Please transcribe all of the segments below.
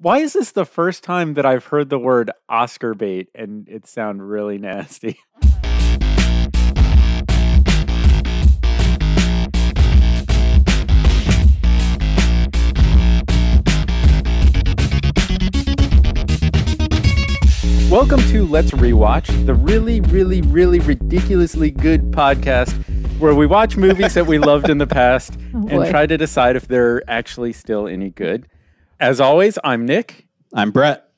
Why is this the first time that I've heard the word Oscar bait and it sound really nasty? Welcome to Let's Rewatch, the really ridiculously good podcast where we watch movies that we loved in the past and try to decide if they're actually still any good. As always, I'm Nick. I'm Bret.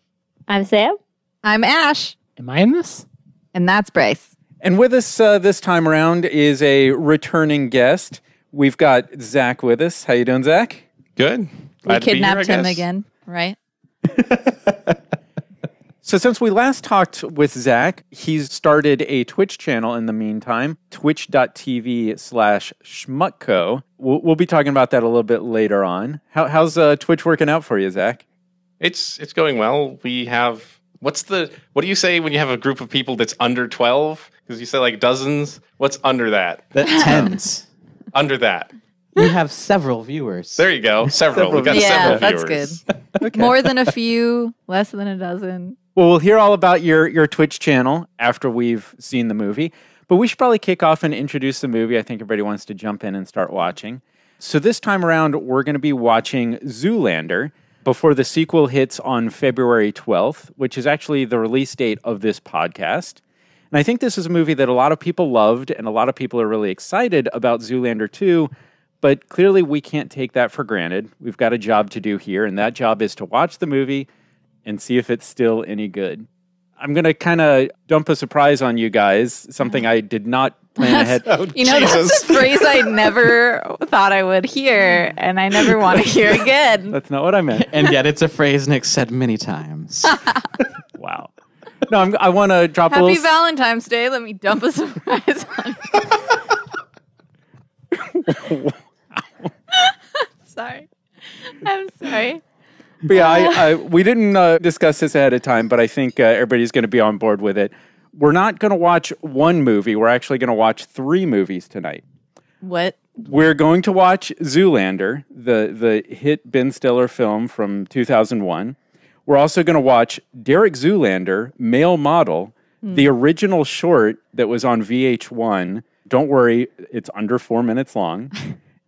I'm Sam. I'm Ash. Am I in this? And that's Bryce. And with us this time around is a returning guest. We've got Zach with us. How you doing, Zach? Good. We kidnapped him again, right? So since we last talked with Zach, he's started a Twitch channel in the meantime, twitch.tv/schmuckco. We'll be talking about that a little bit later on. How's Twitch working out for you, Zach? It's going well. We have, what do you say when you have a group of people that's under 12? Because you say like dozens. What's under that? Tens. Under that. You have several viewers. There you go. Several. We've got several viewers. That's good. Okay. More than a few, less than a dozen. Well, we'll hear all about your Twitch channel after we've seen the movie. But we should probably kick off and introduce the movie. I think everybody wants to jump in and start watching. So this time around, we're going to be watching Zoolander before the sequel hits on February 12th, which is actually the release date of this podcast. And I think this is a movie that a lot of people loved, and a lot of people are really excited about Zoolander 2, but clearly we can't take that for granted. We've got a job to do here, and that job is to watch the movie and see if it's still any good. I'm going to kind of dump a surprise on you guys, something I did not plan ahead. That's a phrase I never thought I would hear, and I never want to hear again. That's not what I meant. And yet it's a phrase Nick said many times. Wow. No, I want to drop Happy Valentine's Day. Let me dump a surprise on you. Sorry. I'm sorry. But yeah, we didn't discuss this ahead of time, but I think everybody's going to be on board with it. We're not going to watch one movie. We're actually going to watch 3 movies tonight. What? We're going to watch Zoolander, the hit Ben Stiller film from 2001. We're also going to watch Derek Zoolander, Male Model, the original short that was on VH1. Don't worry, it's under 4 minutes long.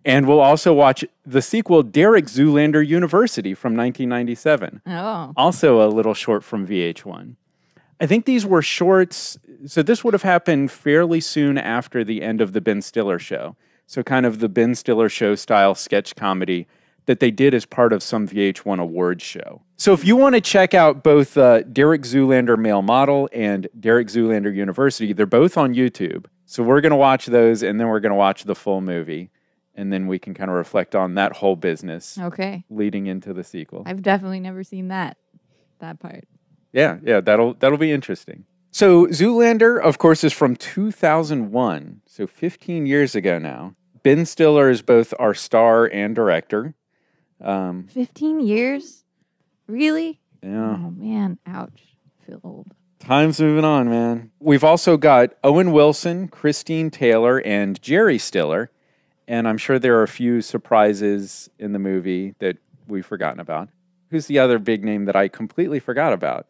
And we'll also watch the sequel, Derek Zoolander University from 1997. Oh. Also a little short from VH1. I think these were shorts. So this would have happened fairly soon after the end of the Ben Stiller show. So kind of the Ben Stiller show style sketch comedy that they did as part of some VH1 awards show. So if you want to check out both Derek Zoolander Male Model and Derek Zoolander University, they're both on YouTube. So we're going to watch those, and then we're going to watch the full movie. And then we can kind of reflect on that whole business. Okay. Leading into the sequel. I've definitely never seen that part. Yeah, that'll be interesting. So Zoolander, of course, is from 2001, so 15 years ago now. Ben Stiller is both our star and director. 15 years? Really? Yeah. Oh, man. Ouch. I feel old. Time's moving on, man. We've also got Owen Willson, Christine Taylor, and Jerry Stiller. And I'm sure there are a few surprises in the movie that we've forgotten about. Who's the other big name that I completely forgot about?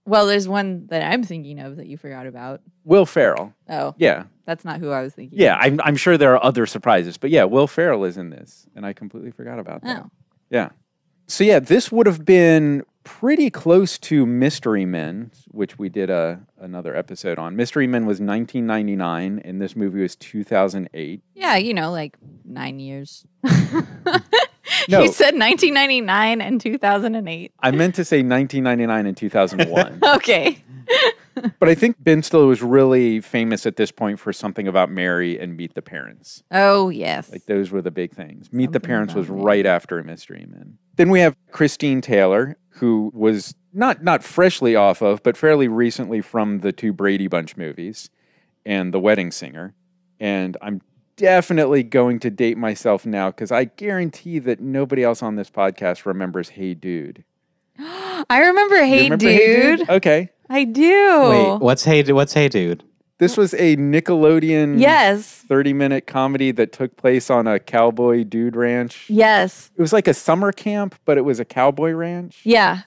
Well, there's one that I'm thinking of that you forgot about. Will Ferrell. Oh. Yeah. That's not who I was thinking Yeah, I'm sure there are other surprises. But yeah, Will Ferrell is in this. And I completely forgot about that. Oh. Yeah. So yeah, this would have been pretty close to Mystery Men, which we did another episode on. Mystery Men was 1999, and this movie was 2008. Yeah, like 9 years. No. You said 1999 and 2008. I meant to say 1999 and 2001. Okay. But I think Ben Stiller was really famous at this point for Something About Mary and Meet the Parents. Oh, yes. Like those were the big things. Meet the Parents was right after Mystery Men. Then we have Christine Taylor, who was not freshly off of, but fairly recently from the 2 Brady Bunch movies and The Wedding Singer. And I'm definitely going to date myself now because I guarantee that nobody else on this podcast remembers Hey Dude. I remember Hey Dude. Okay. I do. Wait, what's Hey Dude? This was a Nickelodeon Yes. 30-minute comedy that took place on a cowboy dude ranch. Yes. It was like a summer camp, but it was a cowboy ranch. Yeah.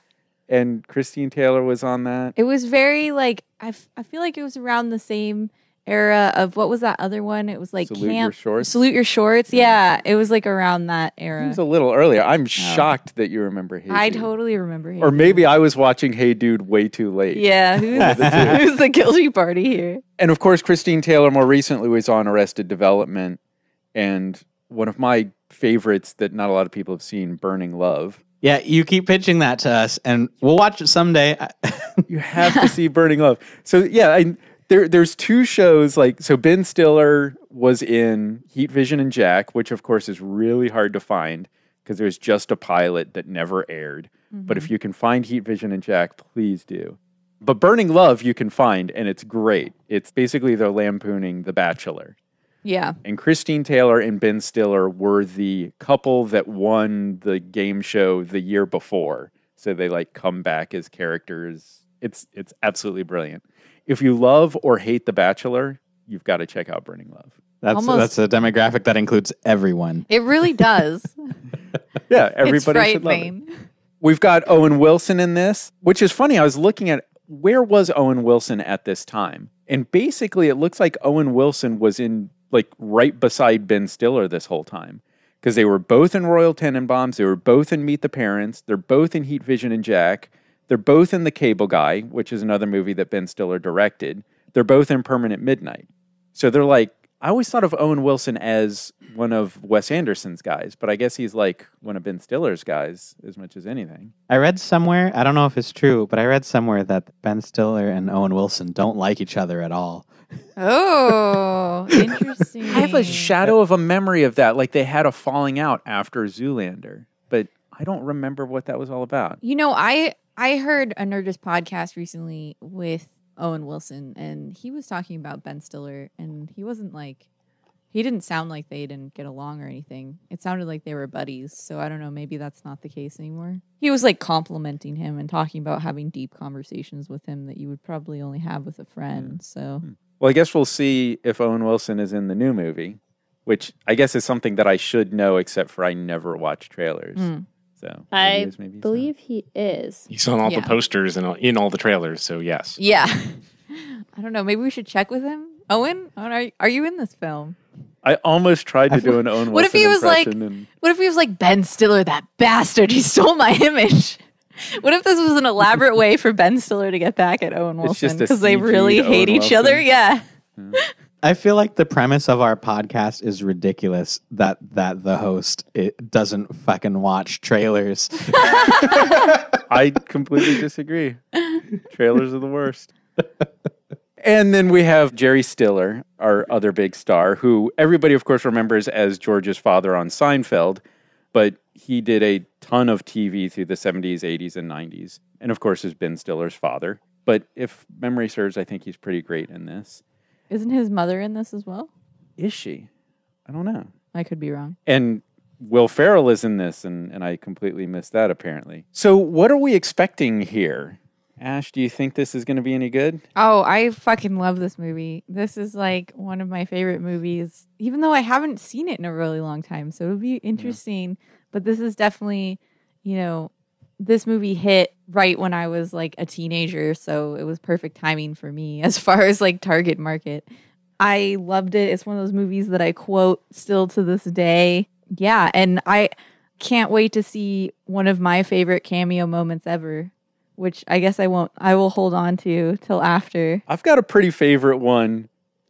And Christine Taylor was on that. It was very like, I feel like it was around the same era of, what was that other one? It was like Salute Your Shorts? Salute Your Shorts. Yeah. It was like around that It era. was a little earlier. I'm shocked that you remember Hey I Dude. totally remember him. Or maybe I was watching Hey Dude way too late. Yeah. Who's the guilty party here? And of course, Christine Taylor more recently was on Arrested Development. And one of my favorites that not a lot of people have seen, Burning Love. Yeah, you keep pitching that to us, and we'll watch it someday. You have to see Burning Love. So yeah, there's two shows. Like, so Ben Stiller was in Heat, Vision, and Jack, which of course is really hard to find because there's just a pilot that never aired. But if you can find Heat, Vision, and Jack, please do. But Burning Love you can find, and it's great. It's basically they're lampooning The Bachelor. Yeah. And Christine Taylor and Ben Stiller were the couple that won the game show the year before. So they like come back as characters. It's absolutely brilliant. If you love or hate The Bachelor, you've got to check out Burning Love. That's a demographic that includes everyone. It really does. Yeah, everybody It's should love it. frightening. We've got Owen Wilson in this, which is funny. I was looking at where was Owen Wilson at this time? And basically it looks like Owen Wilson was in like right beside Ben Stiller this whole time. Because they were both in Royal Tenenbaums. They were both in Meet the Parents. They're both in Heat, Vision, and Jack. They're both in The Cable Guy, which is another movie that Ben Stiller directed. They're both in Permanent Midnight. So they're like, I always thought of Owen Wilson as one of Wes Anderson's guys, but I guess he's like one of Ben Stiller's guys as much as anything. I read somewhere, I don't know if it's true, but I read somewhere that Ben Stiller and Owen Wilson don't like each other at all. Oh, interesting. I have a shadow of a memory of that. Like they had a falling out after Zoolander, but I don't remember what that was all about. You know, I heard a Nerdist podcast recently with Owen Wilson, and he was talking about Ben Stiller, and he didn't sound like they didn't get along or anything. It sounded like they were buddies, so I don't know, maybe that's not the case anymore. He was like complimenting him and talking about having deep conversations with him that you would probably only have with a friend, so... Well, I guess we'll see if Owen Wilson is in the new movie, which I guess is something that I should know, except for I never watch trailers. So I believe he is. He's on all the posters and in all the trailers, so yes. Yeah. I don't know, maybe we should check with him. Owen, are you in this film? I almost tried to do an Owen Wilson What if he was like, impression what if he was like, Ben Stiller, that bastard, he stole my image? What if this was an elaborate way for Ben Stiller to get back at Owen Wilson because they really hate each other? Yeah. I feel like the premise of our podcast is ridiculous that the host doesn't fucking watch trailers. I completely disagree. Trailers are the worst. And then we have Jerry Stiller, our other big star, who everybody, of course, remembers as George's father on Seinfeld, but he did a ton of TV through the 70s, 80s, and 90s, and of course is Ben Stiller's father. But if memory serves, I think he's pretty great in this. Isn't his mother in this as well? Is she? I don't know. I could be wrong. And Will Ferrell is in this, and I completely missed that, apparently. So what are we expecting here? Ash, do you think this is going to be any good? Oh, I fucking love this movie. This is like one of my favorite movies, even though I haven't seen it in a really long time. So it'll be interesting. But this is definitely, this movie hit right when I was like a teenager. So it was perfect timing for me as far as like target market. I loved it. It's one of those movies that I quote still to this day. Yeah. And I can't wait to see one of my favorite cameo moments ever, which I guess I will hold on to till after. I've got a pretty favorite one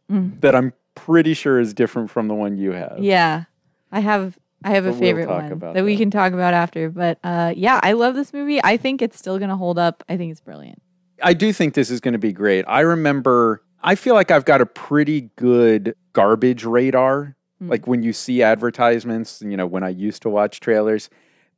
that I'm pretty sure is different from the one you have. Yeah. I have a favorite one that we can talk about after. But yeah, I love this movie. I think it's still going to hold up. I think it's brilliant. I do think this is going to be great. I feel like I've got a pretty good garbage radar. Like when you see advertisements, when I used to watch trailers,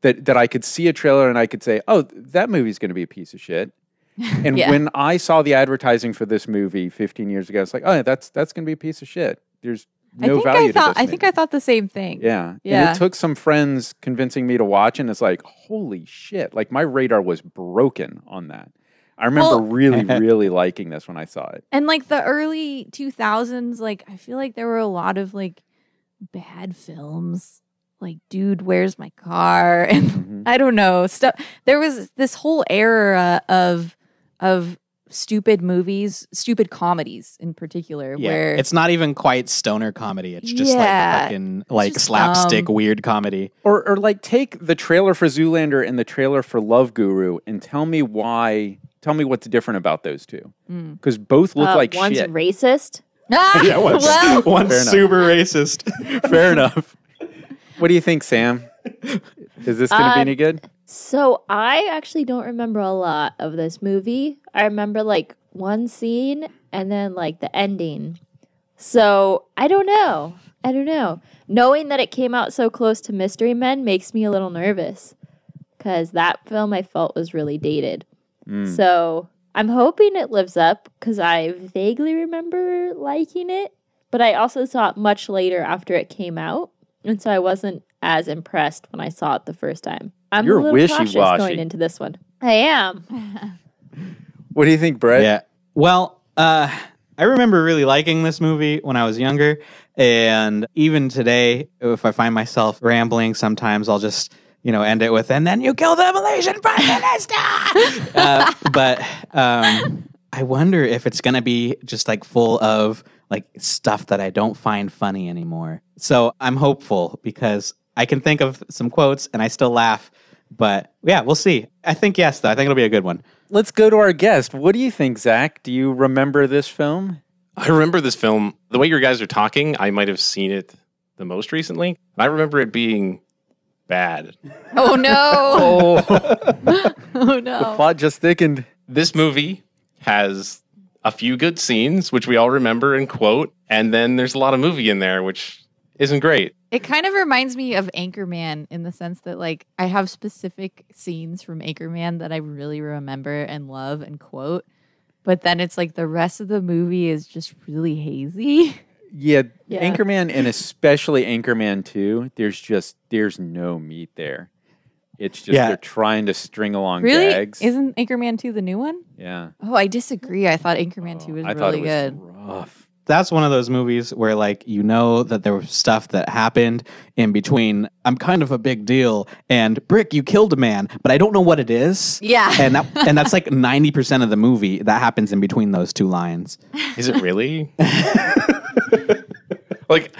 that I could see a trailer and I could say, oh, that movie's going to be a piece of shit. And when I saw the advertising for this movie 15 years ago, it's like, oh, that's going to be a piece of shit. There's no value to this. I think I thought the same thing. Yeah. And it took some friends convincing me to watch, and it's like, holy shit. Like my radar was broken on that. I remember really liking this when I saw it. And like the early 2000s, like I feel like there were a lot of like bad films, like Dude, Where's My Car? And I don't know, stuff. There was this whole era of stupid movies, stupid comedies in particular, where it's not even quite stoner comedy. It's just like fucking like slapstick weird comedy. Or like take the trailer for Zoolander and the trailer for Love Guru and tell me what's different about those two. Because both look like one's shit. racist. Yeah, one's super racist. Fair enough. What do you think, Sam? Is this going to be any good? So I actually don't remember a lot of this movie. I remember like one scene and then like the ending. So I don't know. Knowing that it came out so close to Mystery Men makes me a little nervous because that film I felt was really dated. So I'm hoping it lives up because I vaguely remember liking it, but I also saw it much later after it came out. And so I wasn't as impressed when I saw it the first time. You're a little wishy-washy cautious going into this one. I am. What do you think, Bret? Yeah. Well, I remember really liking this movie when I was younger. And even today, if I find myself rambling, sometimes I'll just, end it with, and then you kill the Malaysian Prime Minister. But I wonder if it's going to be just like full of like stuff that I don't find funny anymore. So I'm hopeful because I can think of some quotes and I still laugh. But yeah, we'll see. I think yes, though. I think it'll be a good one. Let's go to our guest. What do you think, Zach? Do you remember this film? I remember this film. The way you guys are talking, I might have seen it the most recently. I remember it being bad. Oh, no. Oh, no. The plot just thickened. This movie has a few good scenes, which we all remember and quote, and then there's a lot of movie in there, which isn't great. It kind of reminds me of Anchorman in the sense that, like, I have specific scenes from Anchorman that I really remember and love and quote, but then it's like the rest of the movie is just really hazy. Yeah. Anchorman and especially Anchorman 2, there's no meat there. It's just they're trying to string along gags. Isn't Anchorman 2 the new one? Yeah. Oh, I disagree. I thought Anchorman 2 was really good. Rough. That's one of those movies where, like, that there was stuff that happened in between. I'm kind of a big deal, and Brick, you killed a man, but I don't know what it is. Yeah, and that's like 90% of the movie that happens in between those two lines. Is it really? Like,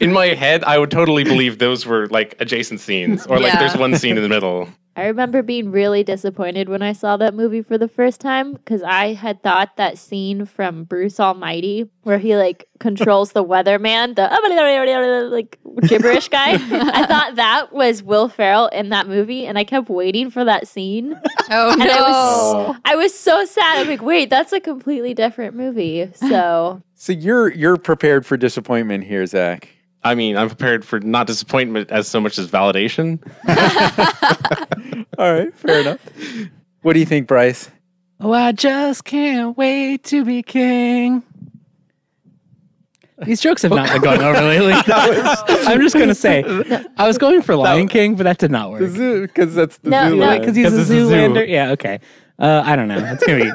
in my head, I would totally believe those were like adjacent scenes, or like there's one scene in the middle. I remember being really disappointed when I saw that movie for the first time because I had thought that scene from Bruce Almighty where he like controls the weatherman, the like gibberish guy. I thought that was Will Ferrell in that movie, and I kept waiting for that scene. Oh and no! I was so sad. I'm like, wait, that's a completely different movie. So you're prepared for disappointment here, Zach. I mean, I'm prepared for not disappointment as so much as validation. All right, fair enough. What do you think, Bryce? Oh, I just can't wait to be king. These jokes have not been going over lately. I'm just going to say, I was going for Lion King, but that did not work. Because that's the No, zoo. no. Because he's a Zoolander? Yeah, okay. I don't know.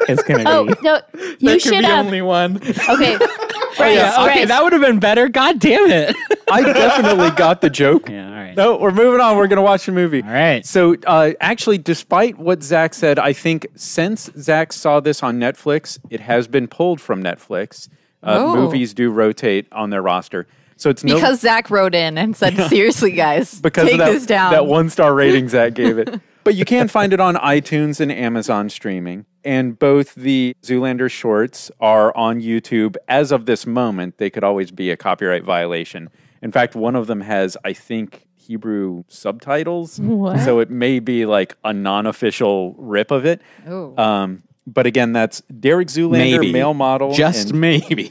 It's gonna be. Oh no, you That should could be have. only one. Okay, Bryce, Yeah, okay, Bryce. that would have been better. God damn it. I definitely got the joke. Yeah, all right. No, we're moving on. We're going to watch the movie. All right. So, actually, despite what Zach said, I think since Zach saw this on Netflix, it has been pulled from Netflix. Movies do rotate on their roster. So it's Because Zach wrote in and said, seriously, guys, because take of this down. that 1-star rating Zach gave it. But you can find it on iTunes and Amazon streaming. And both the Zoolander shorts are on YouTube. As of this moment, they could always be a copyright violation. In fact, one of them has, I think, Hebrew subtitles. What? So it may be like a non-official rip of it. Oh. But again, that's Derek Zoolander, Maybe. male model. Just and- maybe.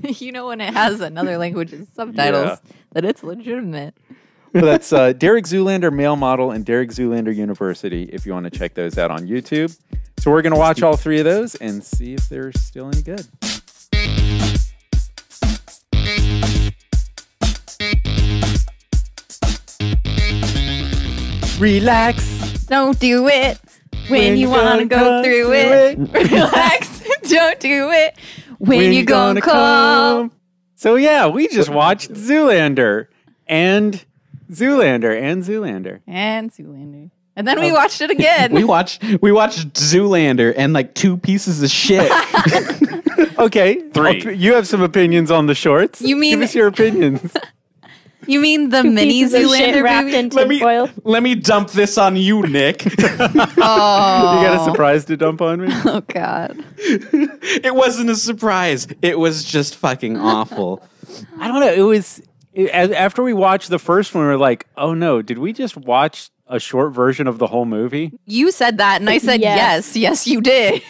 You know when it has another language's subtitles, that it's legitimate. But that's Derek Zoolander, male model, and Derek Zoolander University, if you want to check those out on YouTube. So we're going to watch all three of those and see if they're still any good. Relax. Don't do it. When you want to go through it, relax, don't do it. When you gonna come. So yeah, we just watched Zoolander and Zoolander and Zoolander. And Zoolander. And then we watched it again. We watched Zoolander and like 2 pieces of shit. Okay, 3. You have some opinions on the shorts. You mean- Give us your opinions. You mean the 2 mini pieces of shit Zoolander wrapped movie? in tinfoil. Let me dump this on you, Nick. Oh. You got a surprise to dump on me? Oh, God. It wasn't a surprise. It was just fucking awful. I don't know. After we watched the first one, we were like, oh no, did we just watch a short version of the whole movie? You said that, and I said yes. Yes, you did.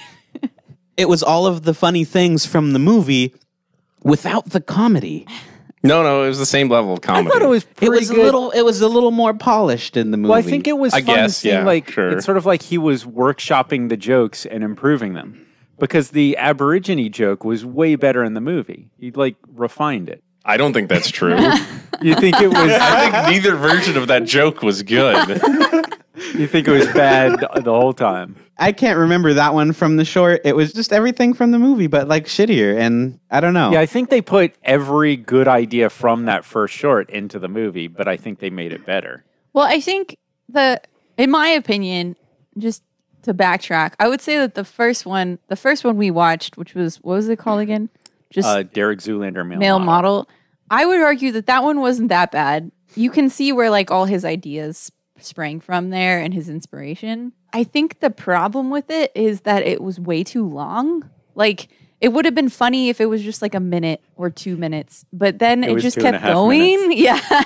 It was all of the funny things from the movie without the comedy. No, it was the same level of comedy. I thought it was pretty good. It was a little more polished in the movie. Well, I think it was I fun guess, seeing, yeah, like, sure. it's sort of like he was workshopping the jokes and improving them. Because the Aborigine joke was way better in the movie. He, like, refined it. I don't think that's true. You think it was... I think neither version of that joke was good. You think it was bad the whole time. I can't remember that one from the short. It was just everything from the movie, but like shittier. And I don't know. Yeah, I think they put every good idea from that first short into the movie, but I think they made it better. Well, I think in my opinion, just to backtrack, I would say that the first one we watched, which was, what was it called again? Just Derek Zoolander, male model. I would argue that one wasn't that bad. You can see where like all his ideas sprang from there and his inspiration. I think the problem with it is that it was way too long. Like, it would have been funny if it was just like a minute or 2 minutes, but then it was just 2.5 kept going. minutes. Yeah.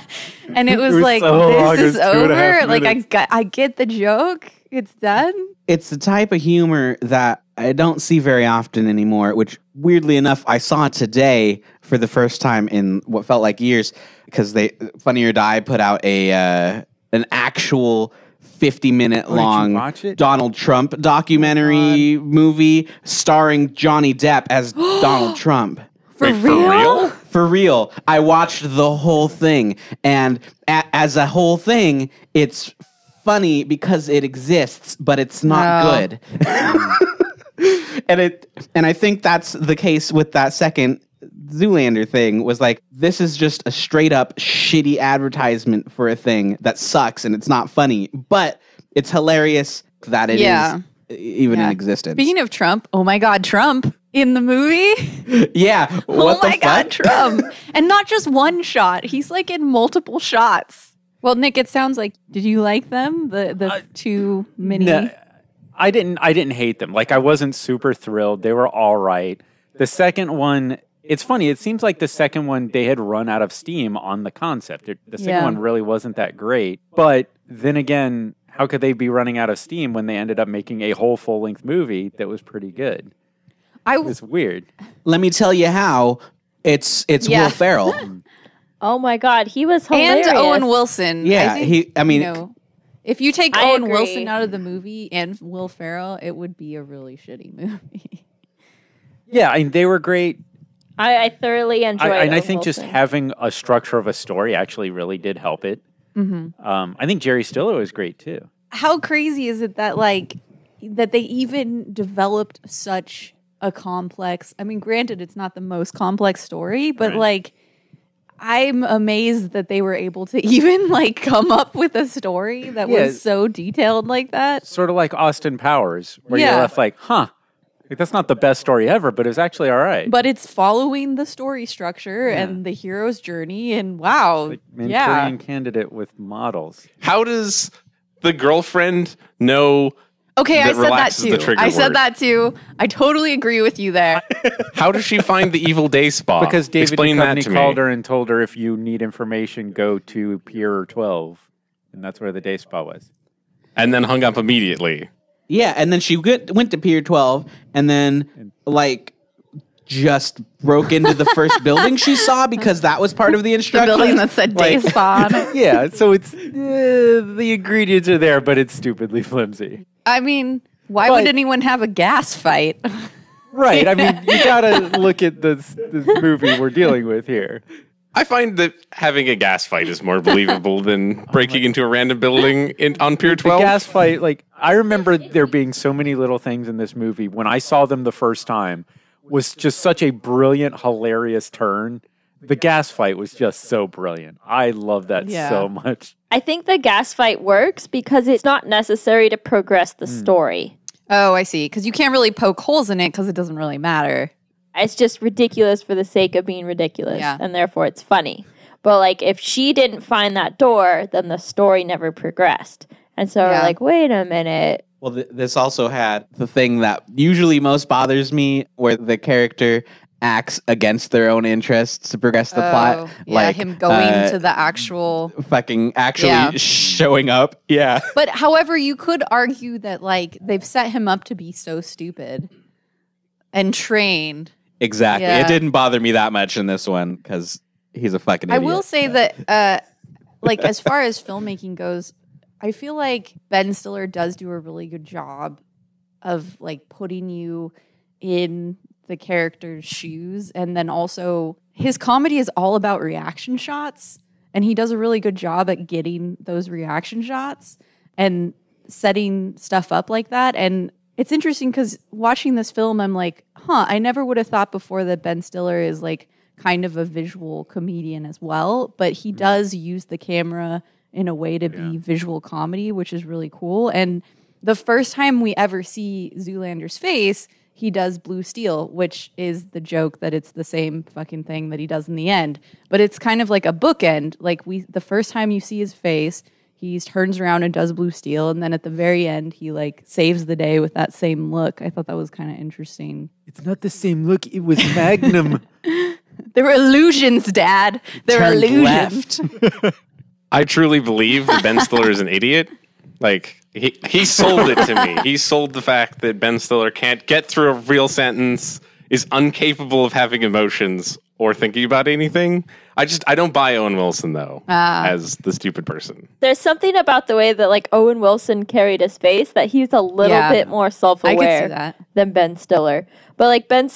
And it was, was like, so long, it this was is 2.5 over. Like, minutes. I get the joke. It's done. It's the type of humor that I don't see very often anymore, which weirdly enough, I saw today for the first time in what felt like years, because Funny or Die put out an actual 50-minute long watch it? Donald Trump documentary movie starring Johnny Depp as Donald Trump. For Wait, real? For real? For real. I watched the whole thing, and as a whole thing, it's funny because it exists, but it's not good. And I think that's the case with that second Zoolander thing, was like, this is just a straight up shitty advertisement for a thing that sucks and it's not funny, but it's hilarious that it is even in existence. Speaking of Trump, oh my God, Trump in the movie. Yeah. What Oh my the God, fuck? Trump. And not just one shot. He's like in multiple shots. Well, Nick, it sounds like, did you like them? The 2 mini? No, I didn't hate them. Like, I wasn't super thrilled. They were all right. The second one, it's funny. It seems like the second one, they had run out of steam on the concept. The second one really wasn't that great. But then again, how could they be running out of steam when they ended up making a whole full-length movie that was pretty good? It's weird. Let me tell you how. It's Will Ferrell. Oh my God, he was hilarious. And Owen Wilson. Yeah, if you take I Owen agree. Wilson out of the movie and Will Ferrell, it would be a really shitty movie. Yeah, I mean, they were great. I thoroughly enjoyed it. And I think just having a structure of a story actually really did help it. I think Jerry Stiller was great too. How crazy is it that that they even developed such a complex, I mean, granted, it's not the most complex story, but I'm amazed that they were able to even come up with a story that was so detailed like that. Sort of like Austin Powers, where you're left like, huh, like, that's not the best story ever, but it's actually all right. But it's following the story structure and the hero's journey, and wow, Like Manchurian Candidate with models. How does the girlfriend know? Okay, I that said that relaxes the too. trigger I said word? that too. I totally agree with you there. How does she find the evil day spa? Because David Explain that Duchovny to called me. her and told her, if you need information, go to Pier 12. And that's where the day spa was. And then hung up immediately. Yeah, and then she went to Pier 12 and then just broke into the first building she saw because that was part of the The instructions. building that said day spa on it. Yeah, so it's the ingredients are there, but it's stupidly flimsy. I mean, why would anyone have a gas fight? Right. I mean, you gotta look at this movie we're dealing with here. I find that having a gas fight is more believable than breaking into a random building on Pier 12. The gas fight, like, I remember there being so many little things in this movie when I saw them the first time was just such a brilliant, hilarious turn. The gas fight was just so brilliant. I love that so much. I think the gas fight works because it's not necessary to progress the story. Oh, I see. Because you can't really poke holes in it because it doesn't really matter. It's just ridiculous for the sake of being ridiculous, and therefore it's funny. But, like, if she didn't find that door, then the story never progressed. And so we're like, wait a minute. Well, this also had the thing that usually most bothers me, where the character acts against their own interests to progress the plot. Yeah, like him going to the actual... Fucking actually showing up. Yeah. But, however, you could argue that, like, they've set him up to be so stupid and trained. Exactly. Yeah. It didn't bother me that much in this one because he's a fucking idiot. I will say that, like, as far as filmmaking goes, I feel like Ben Stiller does do a really good job of, like, putting you in the character's shoes. And then also, his comedy is all about reaction shots. And he does a really good job at getting those reaction shots and setting stuff up like that. And it's interesting because watching this film, I'm like, I never would have thought before that Ben Stiller is like kind of a visual comedian as well, but he does use the camera in a way to be visual comedy, which is really cool. And the first time we ever see Zoolander's face, he does Blue Steel, which is the joke that it's the same fucking thing that he does in the end. But it's kind of like a bookend. Like the first time you see his face, he turns around and does Blue Steel, and then at the very end, he like saves the day with that same look. I thought that was kind of interesting. It's not the same look. It was Magnum. There were illusions, Dad. There were illusions. I truly believe that Ben Stiller is an idiot. Like, he sold it to me. He sold the fact that Ben Stiller can't get through a real sentence, is incapable of having emotions or thinking about anything. I don't buy Owen Wilson, though, as the stupid person. There's something about the way that, like, Owen Wilson carried his face that he's a little bit more self-aware than Ben Stiller. But, like, Ben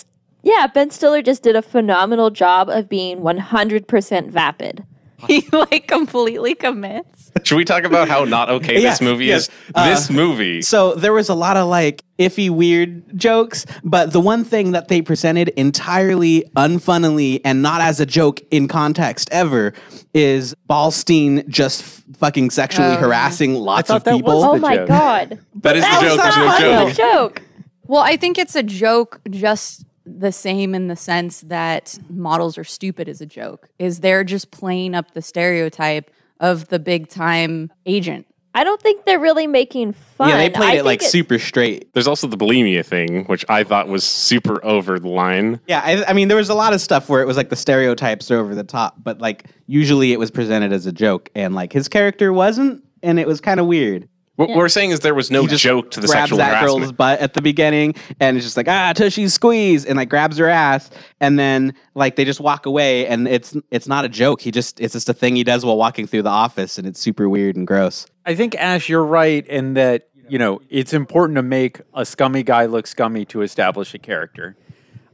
Stiller just did a phenomenal job of being 100% vapid. He, like, completely commits. Should we talk about how not okay this movie is? This movie. So there was a lot of like iffy, weird jokes, but the one thing that they presented entirely unfunnily and not as a joke in context ever is Ballstein just fucking sexually harassing lots of people. Oh my God. That is the joke. There's no joke. Well, I think it's a joke just the same in the sense that models are stupid is a joke. Is they're just playing up the stereotype of the big time agent. I don't think they're really making fun. Yeah, they played it like super straight. There's also the bulimia thing, which I thought was super over the line. Yeah, I mean, there was a lot of stuff where it was like the stereotypes are over the top, but like usually it was presented as a joke, and like his character wasn't, and it was kind of weird. What we're saying is there was no joke to the sexual harassment. Grabs that girl's butt at the beginning, and it's just like, tushy squeeze, and like grabs her ass, and then like they just walk away, and it's not a joke. It's just a thing he does while walking through the office, and it's super weird and gross. I think, Ash, you're right in that, you know, it's important to make a scummy guy look scummy to establish a character.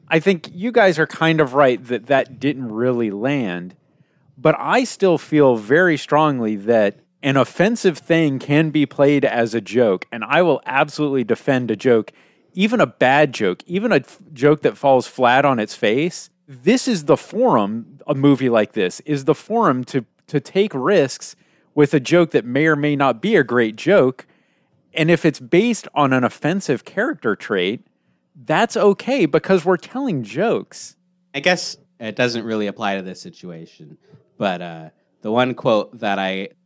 I think you guys are kind of right that didn't really land, but I still feel very strongly that an offensive thing can be played as a joke, and I will absolutely defend a joke, even a bad joke, even a joke that falls flat on its face. This is the forum, a movie like this, is the forum to take risks with a joke that may or may not be a great joke, and if it's based on an offensive character trait, that's okay because we're telling jokes. I guess it doesn't really apply to this situation, but the one quote that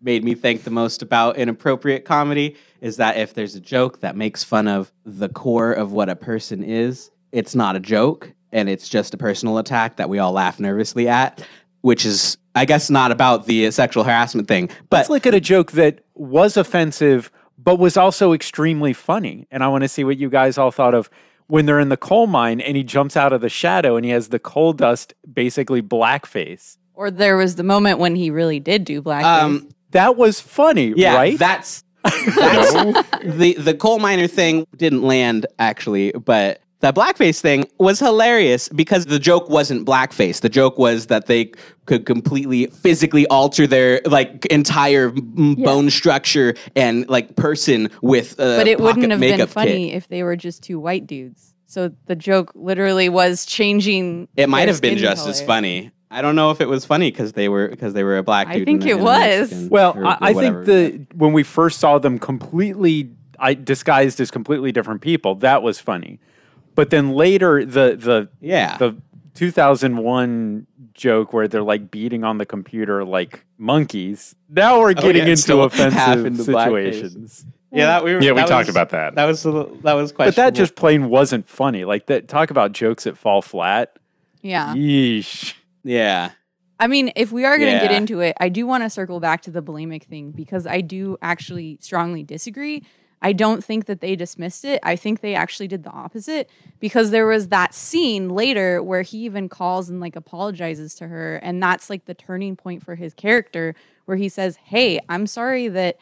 made me think the most about inappropriate comedy is that if there's a joke that makes fun of the core of what a person is, it's not a joke, and it's just a personal attack that we all laugh nervously at, which is, I guess, not about the sexual harassment thing. But let's look at a joke that was offensive, but was also extremely funny. And I want to see what you guys all thought of when they're in the coal mine and he jumps out of the shadow and he has the coal dust, basically blackface. Or there was the moment when he really did do blackface. That was funny, right? That's the coal miner thing didn't land, actually, but That blackface thing was hilarious because the joke wasn't blackface. The joke was that they could completely physically alter their like entire bone structure and like person with But it wouldn't have been makeup funny kit. if they were just two white dudes. So the joke literally was changing. It might their have been skin just color. as funny. I don't know if it was funny because they were a black dude. I think and it a was. Mexican Well, or I whatever. think when we first saw them completely disguised as completely different people, that was funny. But then later, the 2001 joke where they're like beating on the computer like monkeys. Now we're getting it's into still half offensive into blackface. situations. We talked about that. That was questionable. But that just plain wasn't funny. Like that. Talk about jokes that fall flat. Yeah. Yeesh. yeah. I mean, if we are going to get Yeah. into it, I do want to circle back to the bulimic thing because I do actually strongly disagree. I don't think that they dismissed it. I think they actually did the opposite because there was that scene later where he even calls and like apologizes to her. And that's like the turning point for his character where he says, hey, I'm sorry that,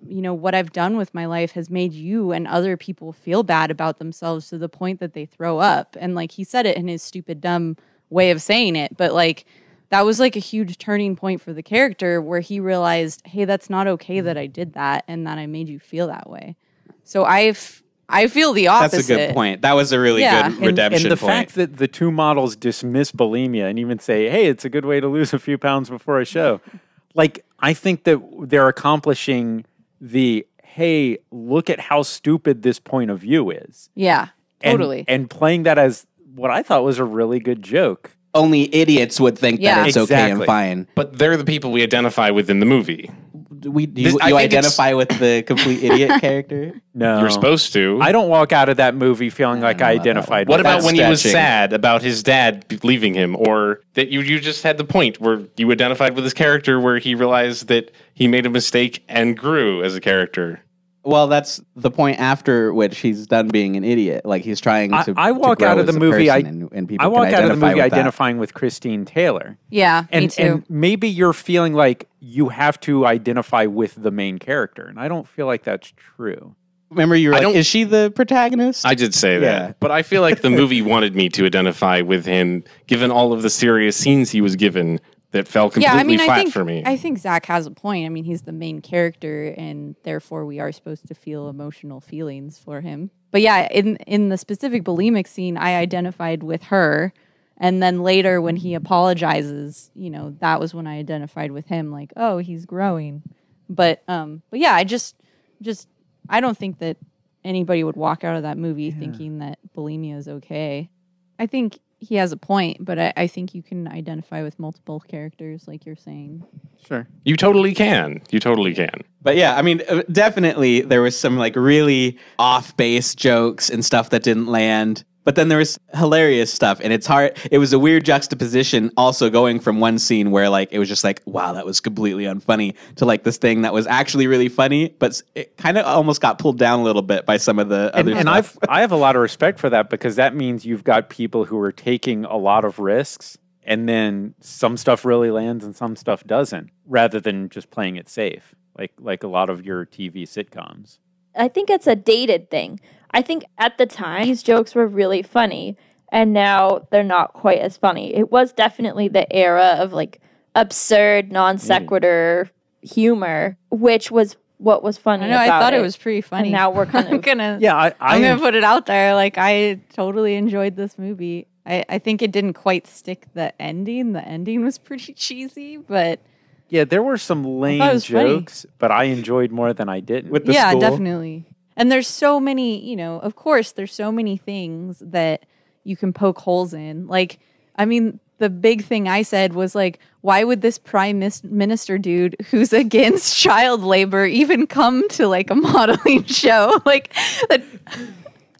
you know, what I've done with my life has made you and other people feel bad about themselves to the point that they throw up. And like he said it in his stupid, dumb way of saying it. But like, that was like a huge turning point for the character where he realized, hey, that's not okay that I did that and that I made you feel that way. So I feel the opposite. That's a good point. That was a really good redemption and the point. fact that the two models dismiss bulimia and even say, hey, it's a good way to lose a few pounds before a show. Like, I think that they're accomplishing hey, look at how stupid this point of view is. Yeah, totally. And playing that as what I thought was a really good joke. Only idiots would think that it's okay and Exactly. fine. But they're the people we identify with in the movie. You I think identify with the complete idiot character? No. You're supposed to. I don't walk out of that movie feeling like I identified What with about that. when he was stretching. sad about his dad leaving him, or that you just had the point where you identified with his character, where he realized that he made a mistake and grew as a character? Well, that's the point after which he's done being an idiot. Like he's trying to. I walk to grow out of the as a movie. person and people I walk can out of the identify movie with that. identifying with Christine Taylor. Yeah, me And, too. and maybe you're feeling like you have to identify with the main character, and I don't feel like that's true. Remember, you were I like, don't- "Is she the protagonist?" I did say Yeah. that, but I feel like the movie wanted me to identify with him, given all of the serious scenes he was given that fell completely flat for me. I think Zach has a point. I mean, he's the main character, and therefore we are supposed to feel emotional feelings for him. But yeah, in the specific bulimic scene, I identified with her, and then later when he apologizes, you know, that was when I identified with him. Like, oh, he's growing. But yeah, I don't think that anybody would walk out of that movie thinking that bulimia is okay. I think he has a point, but I think you can identify with multiple characters, like you're saying. Sure. You totally can. You totally can. But yeah, I mean, definitely there was some like really off base jokes and stuff that didn't land. But then there was hilarious stuff, and it's hard. It was a weird juxtaposition also going from one scene where like it was just like, wow, that was completely unfunny, to like this thing that was actually really funny, but it kind of almost got pulled down a little bit by some of the other And stuff. I have a lot of respect for that, because that means you've got people who are taking a lot of risks, and then some stuff really lands and some stuff doesn't, rather than just playing it safe, like a lot of your TV sitcoms. I think it's a dated thing. I think at the time, these jokes were really funny, and now they're not quite as funny. It was definitely the era of like absurd, non sequitur humor, which was what was funny. I know. I about thought it was pretty funny. And now we're kind I'm of gonna. Yeah, I'm gonna put it out there. Like, I totally enjoyed this movie. I think it didn't quite stick the ending. The ending was pretty cheesy, but yeah, there were some lame it was funny. jokes, but I enjoyed more than I didn't. With the yeah, school. definitely. And there's so many, you know, of course, there's so many things that you can poke holes in. Like, I mean, the big thing I said was like, why would this prime minister dude who's against child labor even come to like a modeling show? Like, that.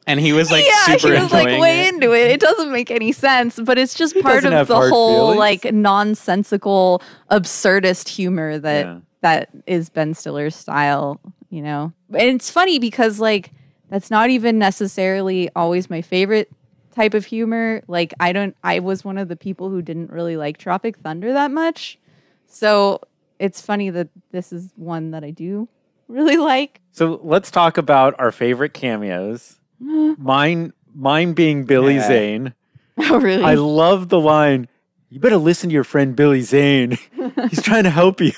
And he was like Yeah, super he was like enjoying way it. into it. It doesn't make any sense, but it's just part doesn't of have the hard whole feelings. like nonsensical, absurdist humor that is Ben Stiller's style, you know. And it's funny because like that's not even necessarily always my favorite type of humor. Like I was one of the people who didn't really like Tropic Thunder that much. So it's funny that this is one that I do really like. So let's talk about our favorite cameos. Mine Mine being Billy Yeah. Zane. Oh, really? I love the line, "You better listen to your friend Billy Zane. He's trying to help you."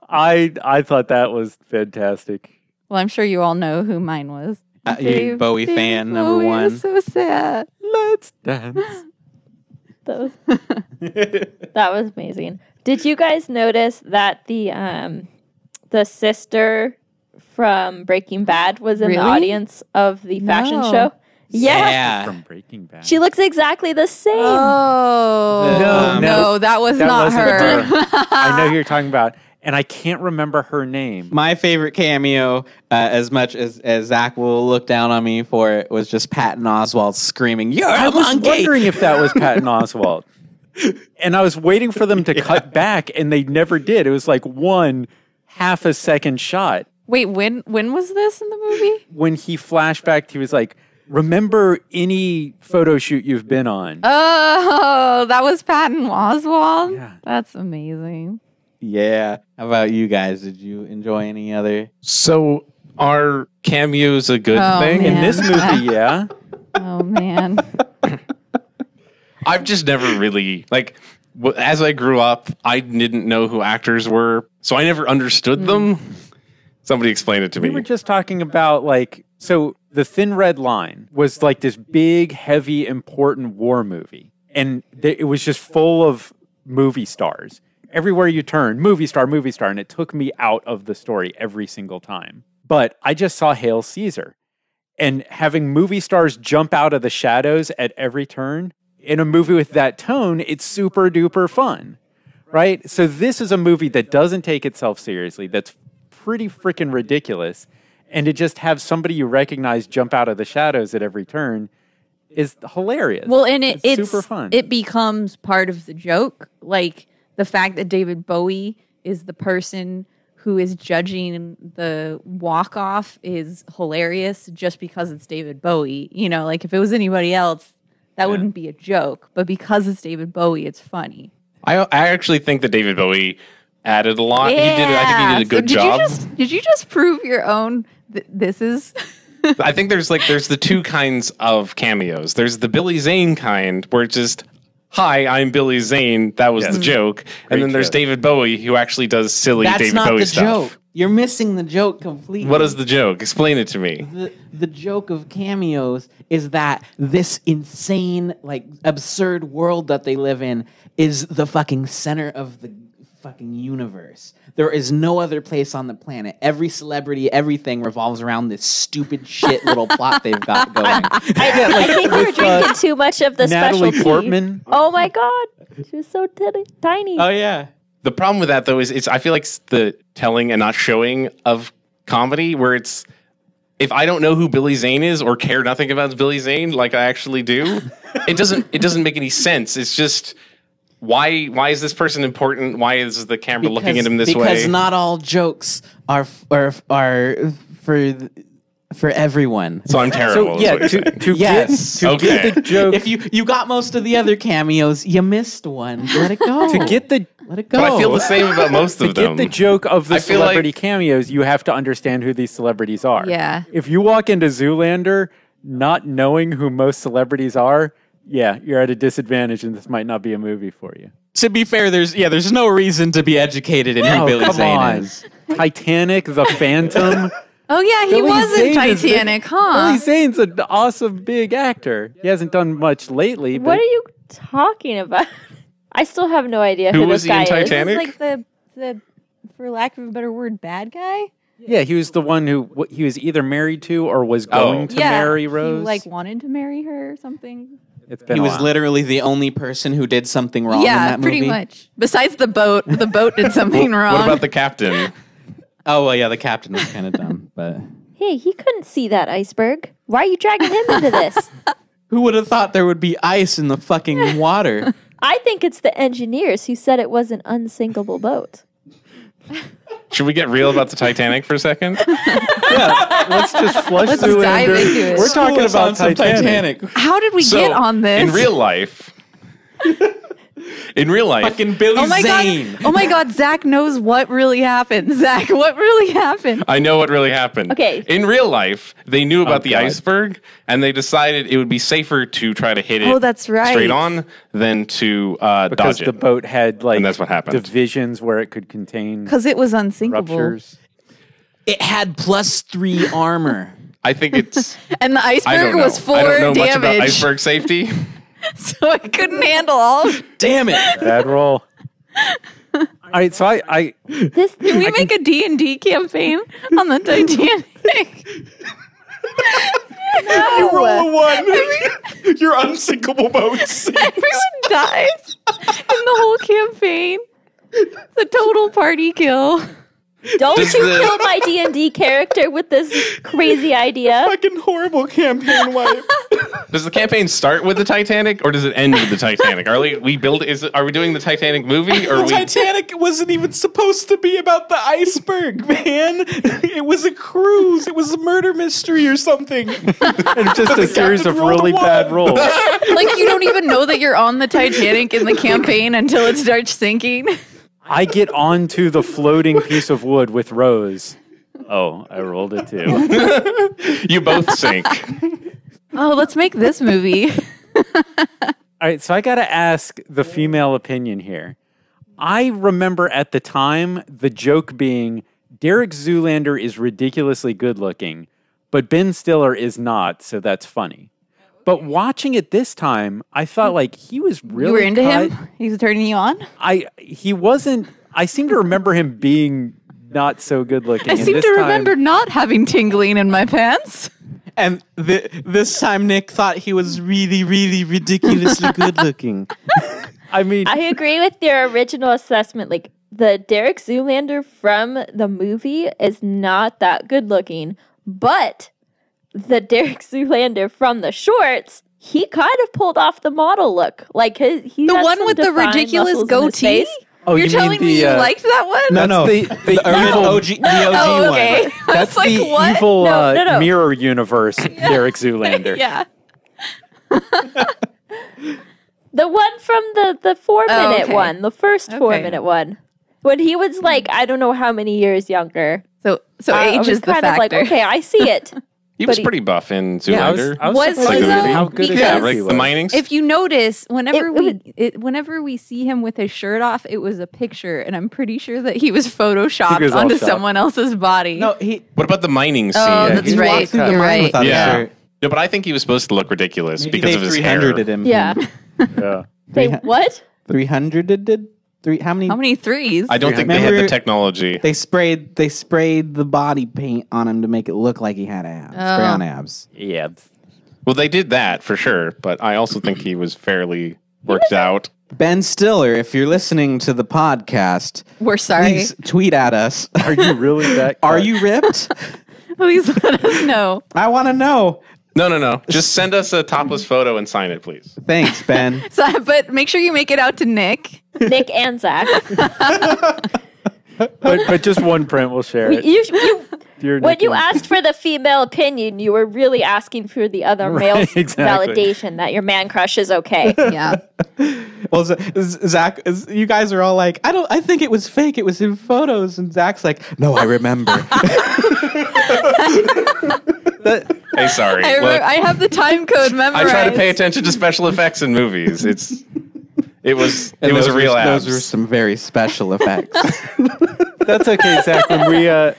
I thought that was fantastic. Well, I'm sure you all know who mine was. You Bowie fan, number Bowie one. was so sad. Let's dance. That was amazing. Did you guys notice that the sister from Breaking Bad was in the Really? audience of the fashion No. show? Yeah. Yeah. From Breaking Bad. She looks exactly the same. Oh. No, no, that was that not wasn't her. I know who you're talking about, and I can't remember her name. My favorite cameo, as much as Zach will look down on me for it, was just Patton Oswalt screaming, "You're I a was monkey!" wondering if that was Patton Oswalt. And I was waiting for them to cut back, and they never did. It was like 1/2 a second shot. Wait, when was this in the movie? When he flashed back, he was like, "Remember any photo shoot you've been on?" Oh, that was Patton Oswalt? Yeah. That's amazing. Yeah. How about you guys? Did you enjoy any other? So are cameos a good Oh, thing? In man. this movie, yeah. Oh, man. I've just never really as I grew up, I didn't know who actors were, so I never understood them. Somebody explain it to We me. were just talking about so The Thin Red Line was like this big, heavy, important war movie. And it was just full of movie stars. Everywhere you turn, movie star. And it took me out of the story every single time. But I just saw Hail Caesar. And having movie stars jump out of the shadows at every turn, in a movie with that tone, it's super duper fun. Right? So this is a movie that doesn't take itself seriously, that's pretty freaking ridiculous. And to just have somebody you recognize jump out of the shadows at every turn is hilarious. Well, and it's super fun. It becomes part of the joke. Like the fact that David Bowie is the person who is judging the walk-off is hilarious just because it's David Bowie. You know, like if it was anybody else, that wouldn't be a joke. But because it's David Bowie, it's funny. I actually think that David Bowie added a lot. I think he did a good job. Did you just prove your own? This is. I think there's the two kinds of cameos. There's the Billy Zane kind where it's just, "Hi, I'm Billy Zane. That was the joke." And then there's joke. David Bowie who actually does silly That's David not Bowie the stuff. joke. You're missing the joke completely. What is the joke? Explain it to me. The joke of cameos is that this insane, absurd world that they live in is the fucking center of the fucking universe. There is no other place on the planet. Every celebrity, everything revolves around this stupid shit little plot they've got going. I think we were drinking too much of the Natalie specialty. Portman. Oh my god, she was so tiny. Oh yeah. The problem with that, though, is I feel like it's the telling and not showing of comedy where it's, if I don't know who Billy Zane is or care nothing about Billy Zane like I actually do, it doesn't make any sense. It's just, why is this person important? Why is the camera looking at him this way? Because not all jokes are for everyone. So I'm terrible. So, yeah, is what you're saying. Yes. get the joke. If you got most of the other cameos, you missed one. Let it go. To get the Let it go. But I feel the same about most to of them. get the joke of the I feel celebrity like- cameos, you have to understand who these celebrities are. Yeah. If you walk into Zoolander not knowing who most celebrities are, yeah, you're at a disadvantage, and this might not be a movie for you. To be fair, there's no reason to be educated in who Billy come Zane on. is. Titanic, The Phantom. Oh yeah, he Billy was in Zane is big- Titanic, huh? Billy Zane's an awesome big actor. He hasn't done much lately. But What are you talking about? I still have no idea Who who was this he in guy is. Titanic? Like the for lack of a better word, bad guy. Yeah, he was the one who he was either married to or was going to marry Rose. He wanted to marry her or something. It's been He a was while. literally the only person who did something wrong in Yeah, that movie. pretty much. Besides the boat did something wrong. What about the captain? Oh, well, yeah, the captain was kind of dumb, but Hey, he couldn't see that iceberg. Why are you dragging him into this? who would have thought there would be ice in the fucking water? I think it's the engineers who said it was an unsinkable boat. Should we get real about the Titanic for a second? Yeah, let's just flush Let's through dive Zoolander. into it. We're talking School us about on some Titanic. How did we get on this? In real life, In real life, Fucking Billy Oh my Zane. god! Oh my god! Zach knows what really happened. Zach, what really happened? I know what really happened. Okay. In real life, they knew about the God. iceberg, and they decided it would be safer to try to hit it Oh, that's right. straight on than to Because dodge the it. boat had like And that's what happened. divisions where it could contain Because it was unsinkable, ruptures. It had +3 armor. I think it's. and the I iceberg don't know. was 4 I don't know much about damage, iceberg safety. so it couldn't handle all. Of Damn it. Bad roll. All right, so I This Can we make a D&D campaign on the Titanic? You roll a 1. Your unsinkable boat sinks. Everyone dies in the whole campaign. It's a total party kill. don't Does you the- kill my D&D character with this crazy idea. Fucking horrible campaign wipe. Does the campaign start with the Titanic, or does it end with the Titanic? Are we build? Are we doing the Titanic movie, or The are we? Titanic wasn't even supposed to be about the iceberg, man. It was a cruise. It was a murder mystery or something. it's just a series of captain rolled a really bad one. rolls. Like, you don't even know that you're on the Titanic in the campaign until it starts sinking. I get onto the floating piece of wood with Rose. Oh, I rolled it too. You both sink. Oh, let's make this movie. All right, so I got to ask the female opinion here. I remember at the time the joke being Derek Zoolander is ridiculously good looking, but Ben Stiller is not, so that's funny. But watching it this time, I thought like he was really You were into cut. him? He's turning you on? He wasn't. I seem to remember him being not so good looking. I and seem this to time- remember not having tingling in my pants. And this time, Nick thought he was really, really ridiculously good looking. I mean, I agree with your original assessment. Like, the Derek Zoolander from the movie is not that good looking, but the Derek Zoolander from the shorts, he kind of pulled off the model look. Like, he The has one some with the defined ridiculous muscles in his goatee? face. oh, You're you mean telling me the, you liked that one? No, the original evil- OG, the OG Oh, okay. one. I That's was like, the what? evil No. mirror universe Derek Zoolander. Yeah. The one from the 4-minute okay. one, the first Okay. 4-minute one. When he was like, I don't know how many years younger. So I age was is the kind of factor. like, okay, I see it. He was But he- pretty buff in Yeah, Zoolander. I was Was surprised he, at though? how good his yeah, Because- right. acting The was. minings. If you notice, It whenever we see him with his shirt off, it was a picture, and I'm pretty sure that he was photoshopped He was all onto shocked. someone else's body. No, he What about the mining scene? Oh, that's he right. walked through the You're mine right. without a Yeah. shirt. No, but I think he was supposed to look ridiculous Maybe because they of his hair. 300'd him. Yeah. Yeah. They what? 300'd did? How many? How many threes? I don't think they had the Remember- technology. They sprayed the body paint on him to make it look like he had abs. Spray on abs. Yeah. Well, they did that for sure, but I also think he was fairly worked out. Ben Stiller, if you're listening to the podcast, We're sorry. please tweet at us. Are you really that? Are cut? you ripped? Please let us know. I want to know. No. Just send us a topless photo and sign it, please. Thanks, Ben. So, but make sure you make it out to Nick. Nick and Zach. But just one print will share it. Dear When Nick you and- asked for the female opinion, you were really asking for the other male's exactly. validation that your man crush is okay. Yeah. Well, Zach, you guys are all like, I think it was fake. It was in photos. And Zach's like, no, I remember. Hey, sorry. I Look, I have the time code I memorized. try to pay attention to special effects in movies. It was a real abs. Those were some very special effects. That's okay, Zach.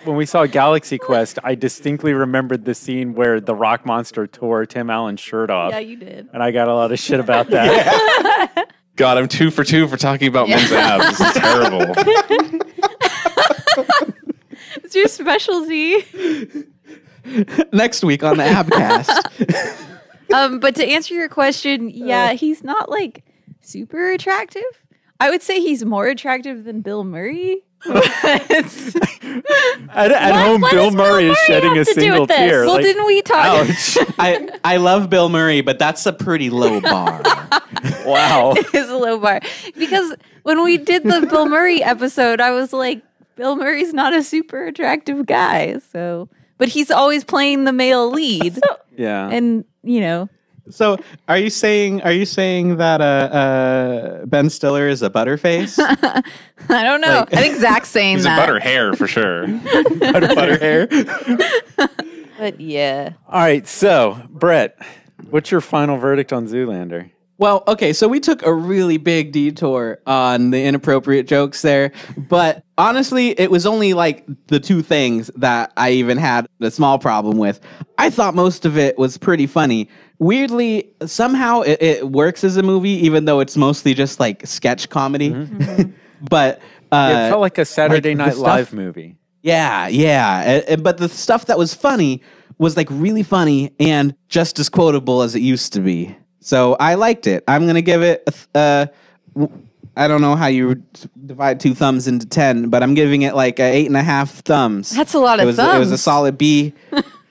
When we saw Galaxy Quest, I distinctly remembered the scene where the rock monster tore Tim Allen's shirt off. Yeah, you did. And I got a lot of shit about that. God, I'm 2 for 2 for talking about men's abs. This is terrible. It's your specialty. Next week on the Abcast. But to answer your question, yeah, he's not like super attractive. I would say he's more attractive than Bill Murray. At home, what Bill does Murray Bill is Murray shedding have a to do single with this? tear. Well, Like, didn't we talk? ouch. I love Bill Murray, but that's a pretty low bar. Wow. Is a low bar because when we did the Bill Murray episode, I was like, Bill Murray's not a super attractive guy, so but he's always playing the male lead, Yeah. and you know, So, are you saying that Ben Stiller is a butterface? I don't know. I think Zach's saying He's that. a butter hair for sure. Butter hair. But yeah. All right, so Bret, what's your final verdict on Zoolander? Well, okay, so we took a really big detour on the inappropriate jokes there, but honestly, it was only like the two things that I even had a small problem with. I thought most of it was pretty funny. Weirdly, somehow it works as a movie, even though it's mostly just like sketch comedy. Mm-hmm. But It felt like a Saturday the Night stuff- Live movie. yeah. But the stuff that was funny was like really funny and just as quotable as it used to be. So I liked it. I'm going to give it, I don't know how you divide 2 thumbs into 10, but I'm giving it like 8.5 thumbs. That's a lot of thumbs. It was a solid B.